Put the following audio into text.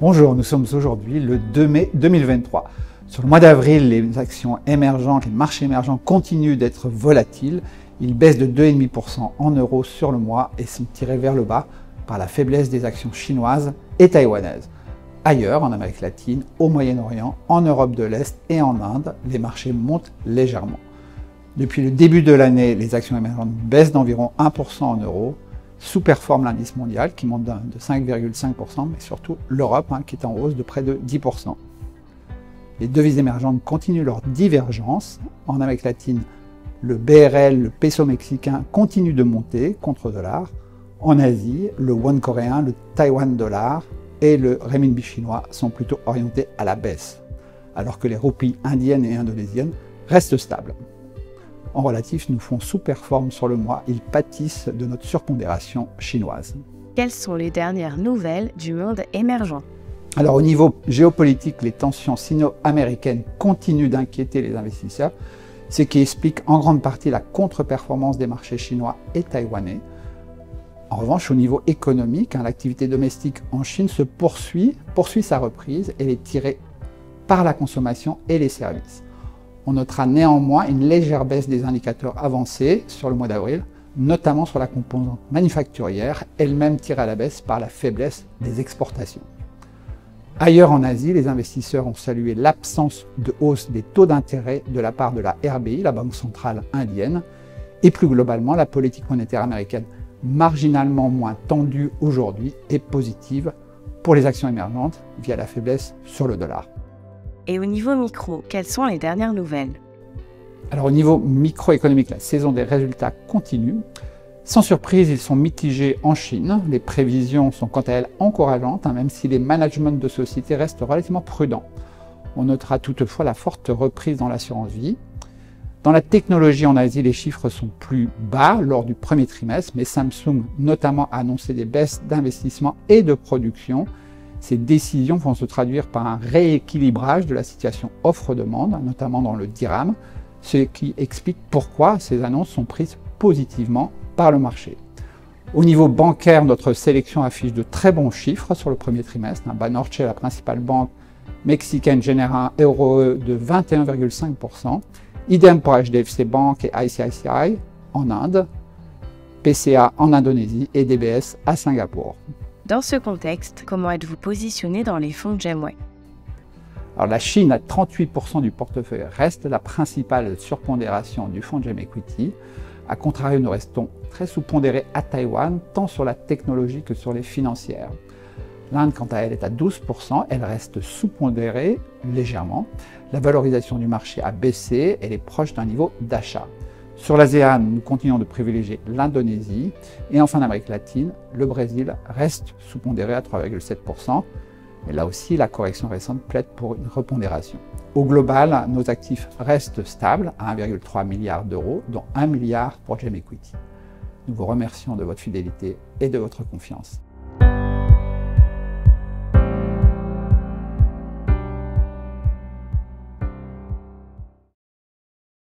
Bonjour, nous sommes aujourd'hui le 2 mai 2023. Sur le mois d'avril, les actions émergentes, les marchés émergents continuent d'être volatiles. Ils baissent de 2,5% en euros sur le mois et sont tirés vers le bas par la faiblesse des actions chinoises et taïwanaises. Ailleurs, en Amérique latine, au Moyen-Orient, en Europe de l'Est et en Inde, les marchés montent légèrement. Depuis le début de l'année, les actions émergentes baissent d'environ 1% en euros, sous-performe l'indice mondial qui monte de 5,5%, mais surtout l'Europe qui est en hausse de près de 10%. Les devises émergentes continuent leur divergence. En Amérique latine, le BRL, le peso mexicain, continue de monter contre le dollar. En Asie, le won coréen, le Taïwan dollar et le renminbi chinois sont plutôt orientés à la baisse, alors que les roupies indiennes et indonésiennes restent stables. En relatif, nos fonds sous-performent sur le mois, ils pâtissent de notre surpondération chinoise. Quelles sont les dernières nouvelles du monde émergent? Alors au niveau géopolitique, les tensions sino-américaines continuent d'inquiéter les investisseurs, ce qui explique en grande partie la contre-performance des marchés chinois et taïwanais. En revanche, au niveau économique, l'activité domestique en Chine se poursuit sa reprise et est tirée par la consommation et les services. On notera néanmoins une légère baisse des indicateurs avancés sur le mois d'avril, notamment sur la composante manufacturière, elle-même tirée à la baisse par la faiblesse des exportations. Ailleurs en Asie, les investisseurs ont salué l'absence de hausse des taux d'intérêt de la part de la RBI, la Banque centrale indienne, et plus globalement, la politique monétaire américaine, marginalement moins tendue aujourd'hui, est positive pour les actions émergentes via la faiblesse sur le dollar. Et au niveau micro, quelles sont les dernières nouvelles? Alors au niveau microéconomique, la saison des résultats continue. Sans surprise, ils sont mitigés en Chine. Les prévisions sont quant à elles encourageantes, même si les managements de société restent relativement prudents. On notera toutefois la forte reprise dans l'assurance vie. Dans la technologie en Asie, les chiffres sont plus bas lors du premier trimestre, mais Samsung notamment a annoncé des baisses d'investissement et de production. Ces décisions vont se traduire par un rééquilibrage de la situation offre-demande, notamment dans le DRAM, ce qui explique pourquoi ces annonces sont prises positivement par le marché. Au niveau bancaire, notre sélection affiche de très bons chiffres sur le premier trimestre. Banorte, la principale banque mexicaine, génère un ROE de 21,5%. Idem pour HDFC Bank et ICICI en Inde, PCA en Indonésie et DBS à Singapour. Dans ce contexte, comment êtes-vous positionné dans les fonds Gemway? Alors la Chine, à 38% du portefeuille, reste la principale surpondération du fonds Gem Equity. A contrario, nous restons très sous-pondérés à Taïwan, tant sur la technologie que sur les financières. L'Inde, quant à elle, est à 12%, elle reste sous-pondérée légèrement. La valorisation du marché a baissé, elle est proche d'un niveau d'achat. Sur l'ASEAN, nous continuons de privilégier l'Indonésie. Et enfin, en Amérique latine, le Brésil reste sous-pondéré à 3,7%. Mais là aussi, la correction récente plaide pour une repondération. Au global, nos actifs restent stables à 1,3 milliard d'euros, dont 1 milliard pour Gem Equity. Nous vous remercions de votre fidélité et de votre confiance.